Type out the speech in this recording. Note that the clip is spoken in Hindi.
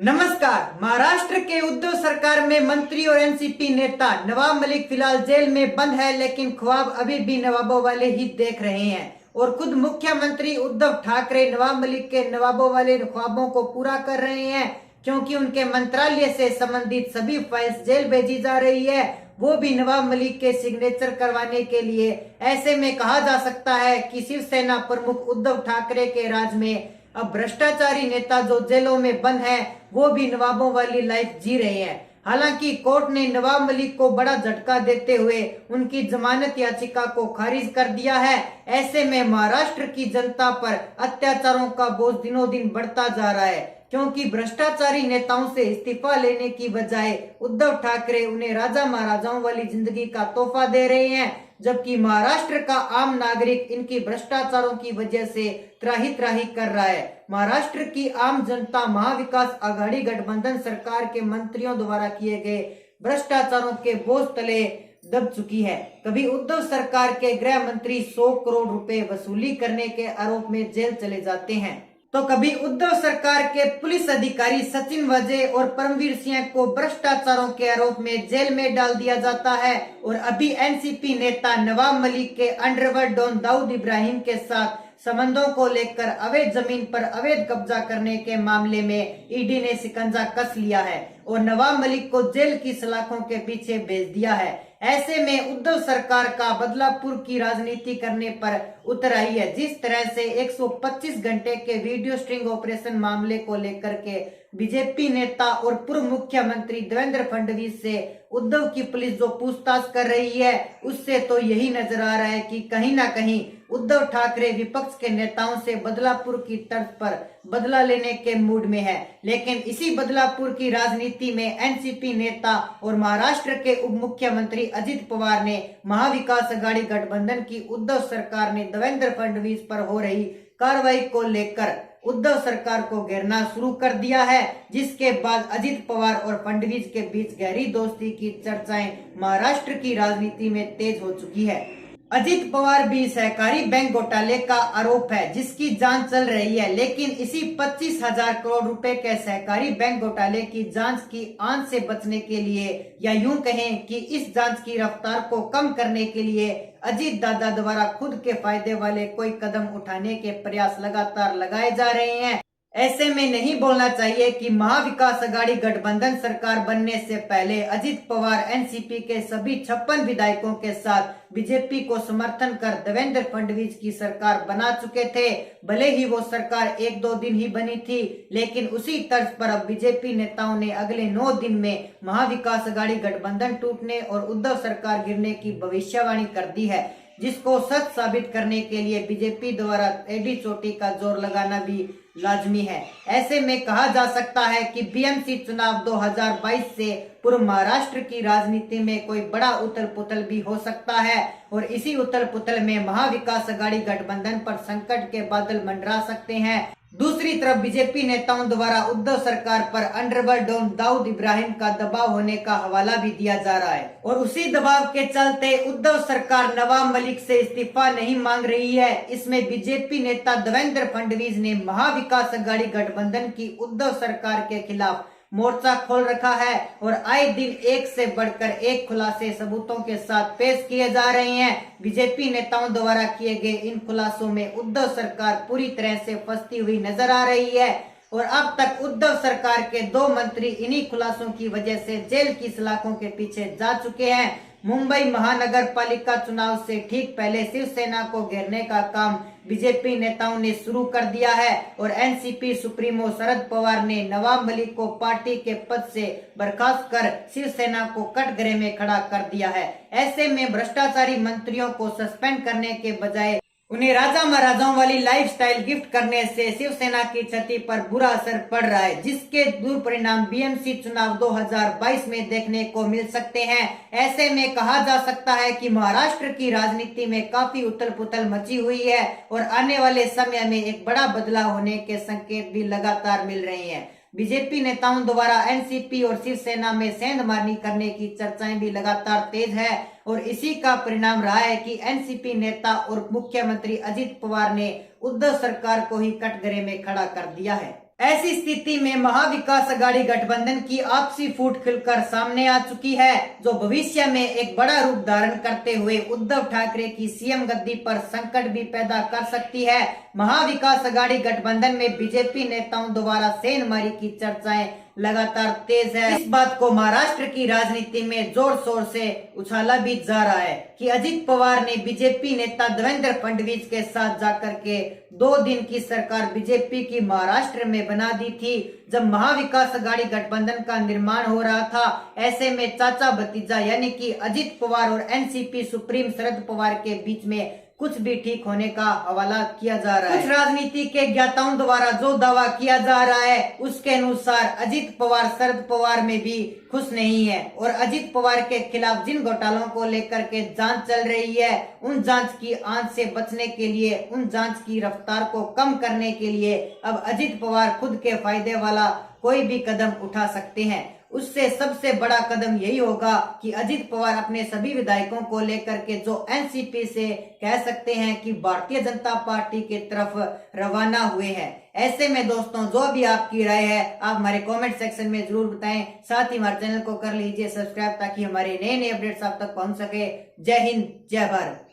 नमस्कार। महाराष्ट्र के उद्धव सरकार में मंत्री और एनसीपी नेता नवाब मलिक फिलहाल जेल में बंद है, लेकिन ख्वाब अभी भी नवाबों वाले ही देख रहे हैं और खुद मुख्यमंत्री उद्धव ठाकरे नवाब मलिक के नवाबों वाले ख्वाबों को पूरा कर रहे हैं, क्योंकि उनके मंत्रालय से संबंधित सभी फाइल्स जेल भेजी जा रही है, वो भी नवाब मलिक के सिग्नेचर करवाने के लिए। ऐसे में कहा जा सकता है कि शिवसेना प्रमुख उद्धव ठाकरे के राज में अब भ्रष्टाचारी नेता जो जेलों में बंद है वो भी नवाबों वाली लाइफ जी रहे हैं। हालांकि कोर्ट ने नवाब मलिक को बड़ा झटका देते हुए उनकी जमानत याचिका को खारिज कर दिया है। ऐसे में महाराष्ट्र की जनता पर अत्याचारों का बोझ दिनों दिन बढ़ता जा रहा है, क्योंकि भ्रष्टाचारी नेताओं से इस्तीफा लेने की बजाय उद्धव ठाकरे उन्हें राजा महाराजाओं वाली जिंदगी का तोहफा दे रहे हैं, जबकि महाराष्ट्र का आम नागरिक इनकी भ्रष्टाचारों की वजह से त्राही त्राही कर रहा है। महाराष्ट्र की आम जनता महाविकास आघाड़ी गठबंधन सरकार के मंत्रियों द्वारा किए गए भ्रष्टाचारों के बोझ तले दब चुकी है। कभी उद्धव सरकार के गृह मंत्री 100 करोड़ रुपए वसूली करने के आरोप में जेल चले जाते हैं, तो कभी उद्धव सरकार के पुलिस अधिकारी सचिन वाजे और परमवीर सिंह को भ्रष्टाचारों के आरोप में जेल में डाल दिया जाता है, और अभी एनसीपी नेता नवाब मलिक के अंडरवर्ल्ड डॉन दाऊद इब्राहिम के साथ संबंधों को लेकर अवैध जमीन पर अवैध कब्जा करने के मामले में ईडी ने शिकंजा कस लिया है और नवाब मलिक को जेल की सलाखों के पीछे भेज दिया है। ऐसे में उद्धव सरकार का बदलापुर की राजनीति करने पर उतर आई है। जिस तरह से 125 घंटे के वीडियो स्ट्रिंग ऑपरेशन मामले को लेकर के बीजेपी नेता और पूर्व मुख्यमंत्री देवेंद्र फडणवीस से उद्धव की पुलिस जो पूछताछ कर रही है, उससे तो यही नजर आ रहा है कि कहीं ना कहीं उद्धव ठाकरे विपक्ष के नेताओं से बदलापुर की तर्ज पर बदला लेने के मूड में है। लेकिन इसी बदलापुर की राजनीति में एनसीपी नेता और महाराष्ट्र के उप मुख्यमंत्री अजित पवार ने महाविकास आघाड़ी गठबंधन की उद्धव सरकार ने देवेंद्र फडणवीस पर हो रही कार्रवाई को लेकर उद्धव सरकार को घेरना शुरू कर दिया है, जिसके बाद अजित पवार और फडणवीस के बीच गहरी दोस्ती की चर्चाएं महाराष्ट्र की राजनीति में तेज हो चुकी है। अजित पवार भी सहकारी बैंक घोटाले का आरोप है जिसकी जांच चल रही है, लेकिन इसी 25,000 करोड़ रुपए के सहकारी बैंक घोटाले की जांच की आंच से बचने के लिए, या यूं कहें कि इस जांच की रफ्तार को कम करने के लिए अजित दादा द्वारा खुद के फायदे वाले कोई कदम उठाने के प्रयास लगातार लगाए जा रहे हैं। ऐसे में नहीं बोलना चाहिए कि महाविकास आघाड़ी गठबंधन सरकार बनने से पहले अजित पवार एनसीपी के सभी 56 विधायकों के साथ बीजेपी को समर्थन कर देवेंद्र फडणवीस की सरकार बना चुके थे। भले ही वो सरकार 1-2 दिन ही बनी थी, लेकिन उसी तर्ज पर अब बीजेपी नेताओं ने अगले 9 दिन में महाविकास आघाड़ी गठबंधन टूटने और उद्धव सरकार गिरने की भविष्यवाणी कर दी है, जिसको सच साबित करने के लिए बीजेपी द्वारा एडी चोटी का जोर लगाना भी लाजमी है। ऐसे में कहा जा सकता है कि बीएमसी चुनाव 2022 से पूर्व महाराष्ट्र की राजनीति में कोई बड़ा उथल पुथल भी हो सकता है, और इसी उथल पुथल में महाविकास आघाड़ी गठबंधन पर संकट के बादल मंडरा सकते हैं। दूसरी तरफ बीजेपी नेताओं द्वारा उद्धव सरकार पर अंडरवर्ल्ड डॉन दाऊद इब्राहिम का दबाव होने का हवाला भी दिया जा रहा है, और उसी दबाव के चलते उद्धव सरकार नवाब मलिक से इस्तीफा नहीं मांग रही है। इसमें बीजेपी नेता देवेंद्र फडणवीस ने महाविकास आघाड़ी गठबंधन की उद्धव सरकार के खिलाफ मोर्चा खोल रखा है, और आए दिन एक से बढ़कर एक खुलासे सबूतों के साथ पेश किए जा रहे हैं। बीजेपी नेताओं द्वारा किए गए इन खुलासों में उद्धव सरकार पूरी तरह से फंसती हुई नजर आ रही है, और अब तक उद्धव सरकार के 2 मंत्री इन्हीं खुलासों की वजह से जेल की सलाखों के पीछे जा चुके हैं। मुंबई महानगर पालिका चुनाव से ठीक पहले शिवसेना को घेरने का काम बीजेपी नेताओं ने शुरू कर दिया है, और एनसीपी सुप्रीमो शरद पवार ने नवाब मलिक को पार्टी के पद से बर्खास्त कर शिवसेना को कटघरे में खड़ा कर दिया है। ऐसे में भ्रष्टाचारी मंत्रियों को सस्पेंड करने के बजाय उन्हें राजा महाराजाओं वाली लाइफस्टाइल गिफ्ट करने से शिवसेना की छवि पर बुरा असर पड़ रहा है, जिसके दुष्परिणाम बीएमसी चुनाव 2022 में देखने को मिल सकते हैं। ऐसे में कहा जा सकता है कि महाराष्ट्र की राजनीति में काफी उथल पुथल मची हुई है, और आने वाले समय में एक बड़ा बदलाव होने के संकेत भी लगातार मिल रहे हैं। बीजेपी नेताओं द्वारा एनसीपी और शिवसेना में सेंधमारनी करने की चर्चाएं भी लगातार तेज है, और इसी का परिणाम रहा है कि एनसीपी नेता और मुख्यमंत्री अजित पवार ने उद्धव सरकार को ही कटघरे में खड़ा कर दिया है। ऐसी स्थिति में महाविकास अघाड़ी गठबंधन की आपसी फूट खिलकर सामने आ चुकी है, जो भविष्य में एक बड़ा रूप धारण करते हुए उद्धव ठाकरे की सीएम गद्दी पर संकट भी पैदा कर सकती है। महाविकास अघाड़ी गठबंधन में बीजेपी नेताओं द्वारा सेंधमारी की चर्चाएं लगातार तेज है। इस बात को महाराष्ट्र की राजनीति में जोर शोर से उछाला भी जा रहा है कि अजित पवार ने बीजेपी नेता देवेंद्र फडणवीस के साथ जाकर के 2 दिन की सरकार बीजेपी की महाराष्ट्र में बना दी थी। जब महाविकास अघाड़ी गठबंधन का निर्माण हो रहा था, ऐसे में चाचा भतीजा यानी कि अजित पवार और एनसीपी सुप्रीम शरद पवार के बीच में कुछ भी ठीक होने का हवाला किया जा रहा है। कुछ राजनीति के ज्ञाताओं द्वारा जो दावा किया जा रहा है, उसके अनुसार अजित पवार शरद पवार में भी खुश नहीं है और अजित पवार के खिलाफ जिन घोटालों को लेकर के जांच चल रही है, उन जांच की आंच से बचने के लिए, उन जांच की रफ्तार को कम करने के लिए अब अजित पवार खुद के फायदे वाला कोई भी कदम उठा सकते हैं। उससे सबसे बड़ा कदम यही होगा कि अजित पवार अपने सभी विधायकों को लेकर के जो एनसीपी से कह सकते हैं कि भारतीय जनता पार्टी के तरफ रवाना हुए हैं। ऐसे में दोस्तों, जो भी आपकी राय है आप हमारे कमेंट सेक्शन में जरूर बताएं। साथ ही हमारे चैनल को कर लीजिए सब्सक्राइब, ताकि हमारे नए अपडेट्स आप तक पहुंच सके। जय हिंद, जय भारत।